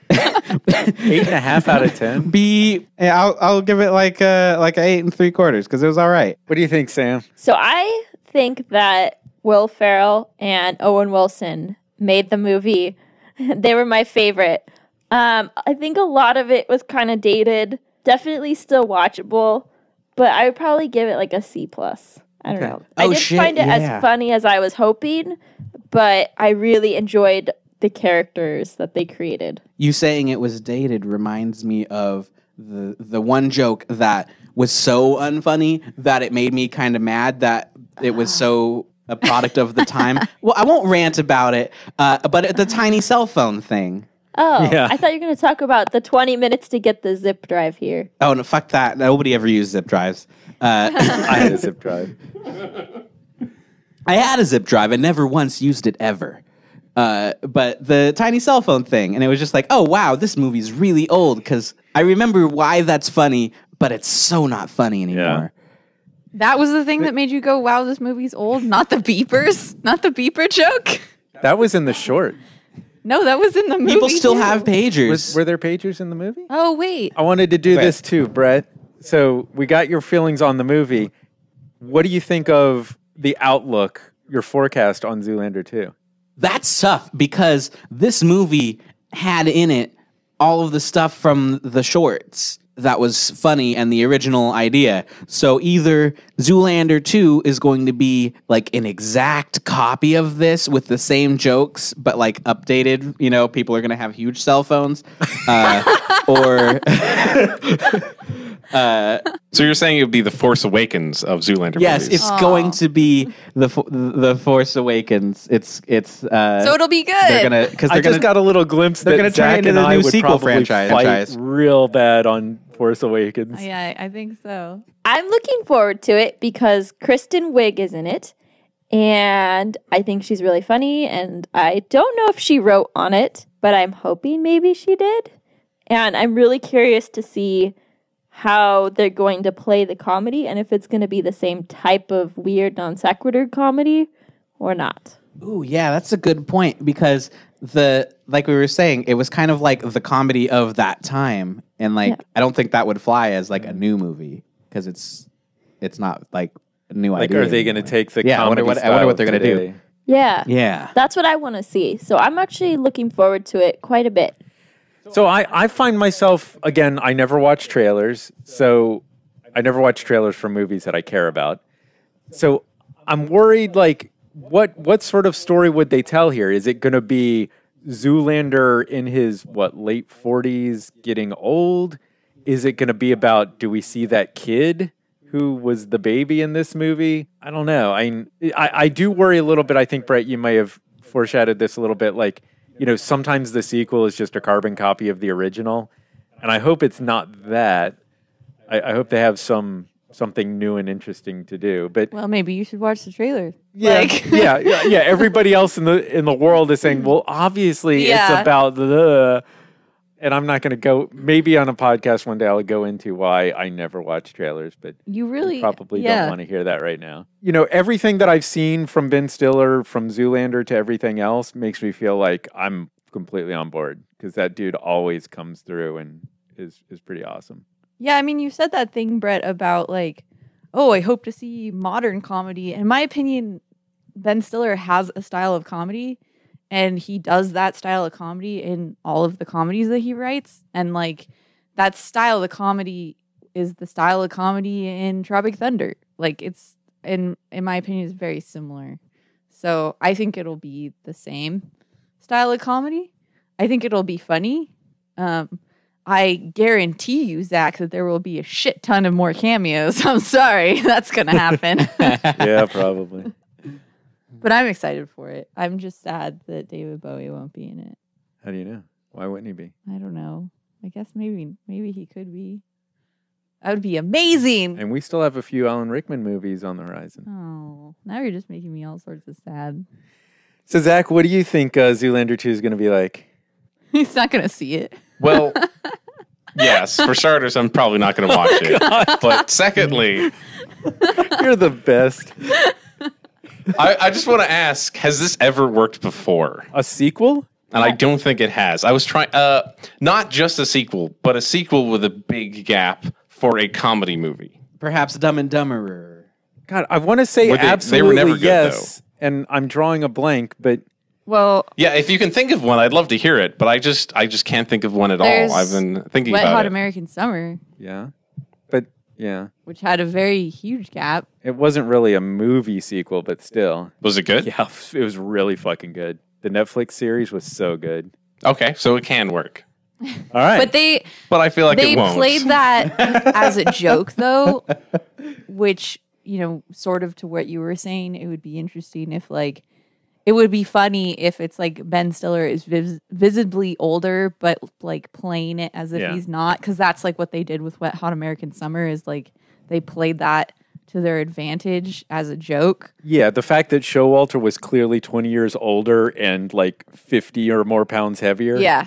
8.5 out of 10. B. Yeah, I'll give it like a 8 3/4 because it was all right. What do you think, Sam? So I think that Will Ferrell and Owen Wilson made the movie. They were my favorite. I think a lot of it was kind of dated. Definitely still watchable, but I would probably give it like a C+. I don't know. I didn't find it as funny as I was hoping, but I really enjoyed the characters that they created. You saying it was dated reminds me of the one joke that was so unfunny that it made me kind of mad that it was so a product of the time. Well, I won't rant about it, but the tiny cell phone thing. Oh, Yeah. I thought you were going to talk about the 20 minutes to get the zip drive here. Oh, no, fuck that. Nobody ever used zip drives. I had a zip drive. I had a zip drive. I never once used it ever. But the tiny cell phone thing, and it was just like, oh, wow, this movie's really old because I remember why that's funny, but it's so not funny anymore. That was the thing that made you go, wow, this movie's old? Not the beepers? Not the beeper joke? That was in the short. No, that was in the movie. People still too. have pagers. Were there pagers in the movie? Oh, wait. I wanted to do this too, Bret. So we got your feelings on the movie. What do you think of the outlook, your forecast on Zoolander 2? That's tough because this movie had in it all of the stuff from the shorts that was funny and the original idea. So either Zoolander 2 is going to be like an exact copy of this with the same jokes, but like updated, you know, people are going to have huge cell phones, or... So you're saying it would be the Force Awakens of Zoolander Yes, movies? it's going to be the Force Awakens. It's So it'll be good. they're gonna because I they're just gonna got a little glimpse they're that gonna turn Zach it into and the I new would sequel probably franchise. fight real bad on Force Awakens. Yeah, I think so. I'm looking forward to it because Kristen Wiig is in it, and I think she's really funny, and I don't know if she wrote on it, but I'm hoping maybe she did. And I'm really curious to see how they're going to play the comedy and if it's going to be the same type of weird non sequitur comedy or not. Ooh, yeah, that's a good point because like we were saying, it was kind of like the comedy of that time, and like I don't think that would fly as like a new movie because it's not like a new Like, idea. are they going to anymore. take the Yeah, I comedy wonder style what they're gonna gonna do. Yeah. Yeah, That's what I want to see. So I'm actually looking forward to it quite a bit. So I find myself, again, I never watch trailers. So I never watch trailers for movies that I care about. So I'm worried, like, what sort of story would they tell here? Is it going to be Zoolander in his, late 40s getting old? Is it going to be about, do we see that kid who was the baby in this movie? I don't know. I do worry a little bit. I think, Bret, you may have foreshadowed this a little bit, like, you know, sometimes the sequel is just a carbon copy of the original. And I hope it's not that. I hope they have something new and interesting to do. But Well, maybe you should watch the trailer. yeah, yeah. Everybody else in the world is saying, well, obviously Yeah. it's about the. And I'm not going to go. Maybe on a podcast one day I'll go into why I never watch trailers, but You really probably don't want to hear that right now. You know, everything that I've seen from Ben Stiller, from Zoolander to everything else, makes me feel like I'm completely on board because that dude always comes through and is pretty awesome. Yeah, I mean, you said that thing, Bret, about like, oh, I hope to see modern comedy. In my opinion, Ben Stiller has a style of comedy, and he does that style of comedy in all of the comedies that he writes. And like that style of the comedy is the style of comedy in Tropic Thunder. Like it's in my opinion is very similar. So I think it'll be the same style of comedy. I think it'll be funny. I guarantee you, Zach, that there will be a shit ton of more cameos. I'm sorry, that's gonna happen. Yeah, probably. But I'm excited for it. I'm just sad that David Bowie won't be in it. How do you know? Why wouldn't he be? I don't know. I guess maybe he could be. That would be amazing. And we still have a few Alan Rickman movies on the horizon. Oh, now you're just making me all sorts of sad. So, Zach, what do you think Zoolander 2 is going to be like? He's not going to see it. Well, yes. For starters, I'm probably not going to watch it. But secondly, You're the best. I just want to ask, has this ever worked before? A sequel? And I don't think it has. I was trying, not just a sequel, but a sequel with a big gap for a comedy movie. Perhaps Dumb and Dumberer. God, I want to say Were they absolutely were never good, yes. And I'm drawing a blank, but Well, Yeah, if you can think of one, I'd love to hear it, but I just can't think of one at There's all. I've been thinking Wet about Hot it. American Summer, yeah. But yeah. which had a very huge gap. It wasn't really a movie sequel, but still. Was it good? Yeah, it was really fucking good. The Netflix series was so good. Okay, so it can work. All right. But I feel like they it won't. played that as a joke though, which, you know, sort of to what you were saying, it would be interesting if like it would be funny if it's like Ben Stiller is visibly older but like playing it as if he's not, because that's like what they did with Wet Hot American Summer, is like they played that to their advantage as a joke. Yeah, the fact that Showalter was clearly 20 years older and like 50 or more pounds heavier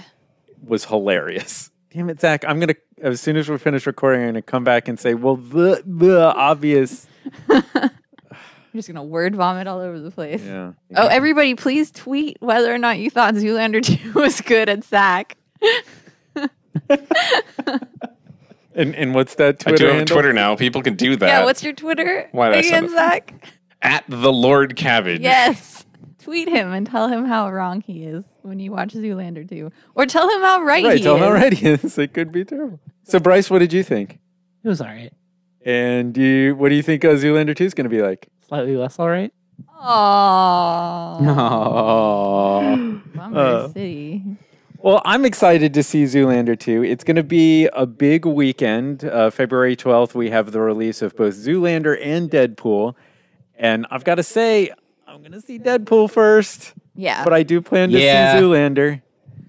was hilarious. Damn it, Zach. I'm going to, as soon as we finish recording, I'm going to come back and say, well, the obvious. I'm just going to word vomit all over the place. Yeah. Oh, everybody, please tweet whether or not you thought Zoolander 2 was good at Zach. And what's that I Twitter do have handle? Twitter now. People can do that. Yeah, what's your Twitter Why did I send again, it? Zach? At the Lord Cabbage. Yes. Tweet him and tell him how wrong he is when you watch Zoolander 2. Or tell him how right, Right, he tell is. him how right he is. It could be terrible. So, Bryce, what did you think? It was all right. And what do you think Zoolander 2 is going to be like? Slightly less all right. Aww. Oh. Bummer City. Well, I'm excited to see Zoolander 2. It's going to be a big weekend. February 12th, we have the release of both Zoolander and Deadpool. And I've got to say, I'm going to see Deadpool first. Yeah. But I do plan to see Zoolander.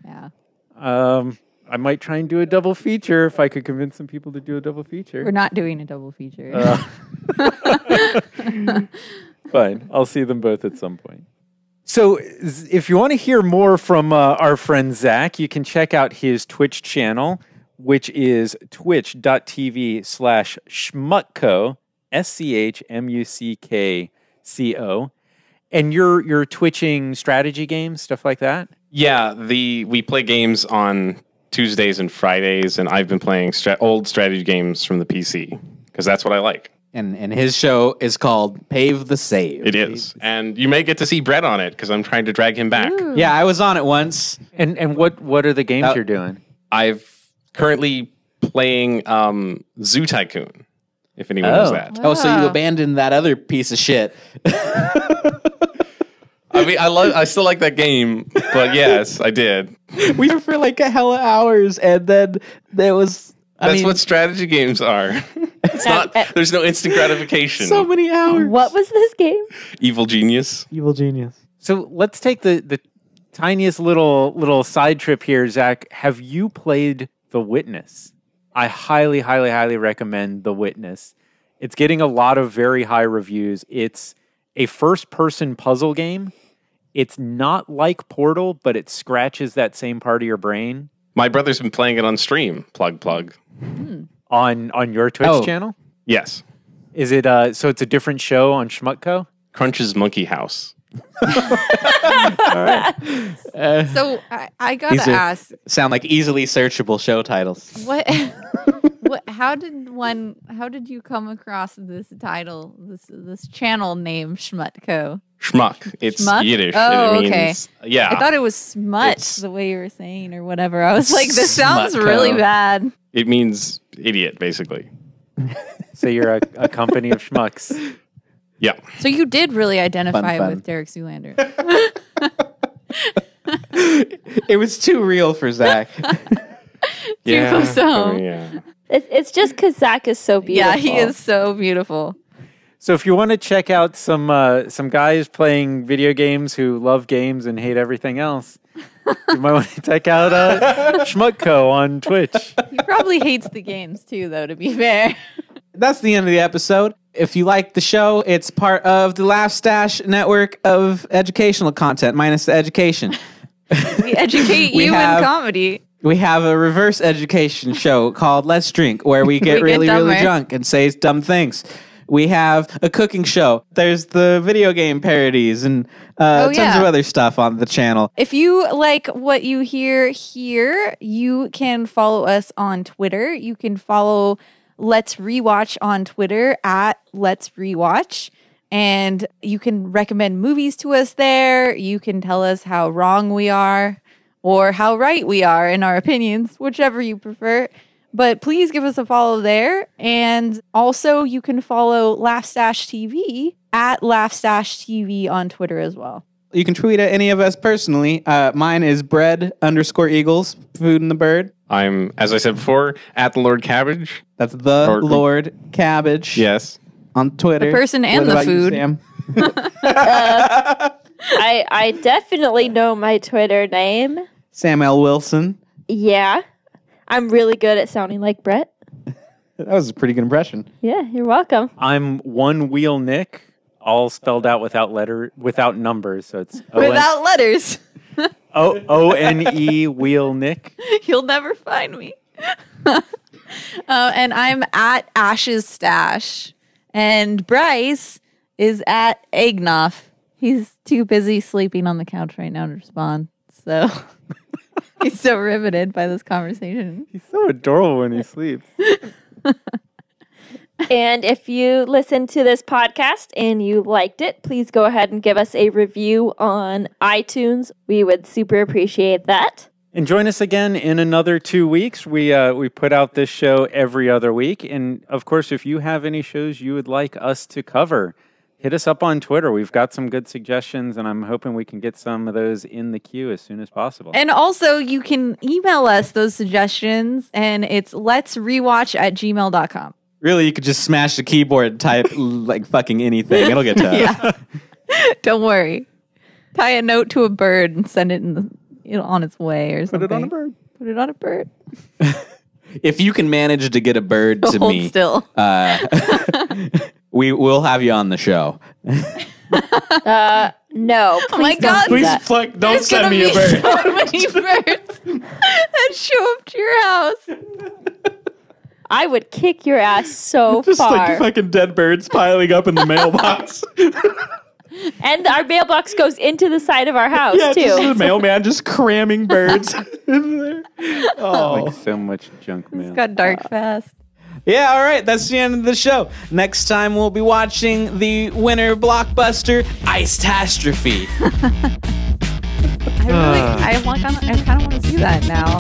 Yeah. I might try and do a double feature if I could convince some people to do a double feature. We're not doing a double feature. Fine. I'll see them both at some point. So if you want to hear more from our friend Zach, you can check out his Twitch channel, which is twitch.tv/schmuckco, SCHMUCKCO. And you're twitching strategy games, stuff like that? Yeah, we play games on Tuesdays and Fridays, and I've been playing old strategy games from the PC, because that's what I like. And his show is called Pave the Save. It is. And you may get to see Bret on it, because I'm trying to drag him back. Ooh. Yeah, I was on it once. And what are the games you're doing? I've currently playing Zoo Tycoon, if anyone knows that. Oh, so you Ah. abandoned that other piece of shit. I mean, I still like that game, but yes, I did. We were for like a hella hours, and then there was... That's what strategy games are. It's not. There's no instant gratification. so many hours. What was this game? Evil genius. Evil genius. So let's take the tiniest little side trip here, Zach. Have you played The Witness? I highly, highly, highly recommend The Witness. It's getting a lot of very high reviews. It's a first-person puzzle game. It's not like Portal, but it scratches that same part of your brain. My brother's been playing it on stream. Plug. On your Twitch channel? Yes. Is it so it's a different show on Schmuckco? Crunch's Monkey House. So I gotta ask, Sound like easily searchable show titles. what how did you come across this title, this channel name Schmutco? Schmuck. It's Schmuck? Yiddish. Oh, It okay. means, yeah. I thought it was smut It's- the way you were saying or whatever. I was like, this sounds Smutco. really bad. It means idiot, basically. So you're a company of schmucks. Yeah. So you did really identify Fun. with Derek Zoolander. It was too real for Zach. Yeah. so. Yeah. It's just because Zach is so beautiful. Yeah, he is so beautiful. So if you want to check out some guys playing video games who love games and hate everything else, you might want to check out Schmuckco on Twitch. He probably hates the games too, though, to be fair. That's the end of the episode. If you like the show, it's part of the Laugh Stash network of educational content, minus the education. We educate We you have- in comedy. We have a reverse education show called Let's Drink, where we get really dumber. drunk and say dumb things. We have a cooking show. There's the video game parodies and tons of other stuff on the channel. If you like what you hear here, you can follow us on Twitter. You can follow Let's Rewatch on Twitter at Let's Rewatch. And you can recommend movies to us there. You can tell us how wrong we are or how right we are in our opinions, whichever you prefer. But please give us a follow there. And also you can follow Laughstash TV at Laughstash TV on Twitter as well. You can tweet at any of us personally. Mine is bread_Eagles, food and the bird. I'm, as I said before, at the Lord Cabbage. That's the Or- Lord Cabbage. Yes. On Twitter. The person and What the about you, food. Sam? I definitely know my Twitter name. Sam L. Willson. Yeah. I'm really good at sounding like Bret. That was a pretty good impression. Yeah, you're welcome. I'm One Wheel Nick, all spelled out without numbers. So it's Without letters. ONE Wheel Nick. You'll never find me. And I'm at Ash's Stash. And Bryce is at Eggnoff. He's too busy sleeping on the couch right now to respond. So he's so riveted by this conversation. He's so adorable when he sleeps. And if you listened to this podcast and you liked it, please go ahead and give us a review on iTunes. We would super appreciate that. And join us again in another 2 weeks. We put out this show every other week. And of course, if you have any shows you would like us to cover, hit us up on Twitter. We've got some good suggestions, and I'm hoping we can get some of those in the queue as soon as possible. And also, you can email us those suggestions, and it's letsrewatch@gmail.com. Really, you could just smash the keyboard and type like fucking anything. It'll get to us. Yeah. Don't worry. Tie a note to a bird and send it on its way or something. Put it on a bird. Put it on a bird. If you can manage to get a bird to Hold me, still. we will have you on the show. No, please Oh my don't God. do Please, that. fuck, don't There's send gonna me a be bird. so many birds that show up to your house. I would kick your ass so Just far. like fucking dead birds piling up in the mailbox. And our mailbox goes into the side of our house, Yeah, too. just the mailman just cramming birds in there. Oh. Like so much junk mail. It's got dark fast. Yeah, all right. That's the end of the show. Next time we'll be watching the winter blockbuster, Ice-tastrophe. I kind of want to see that now.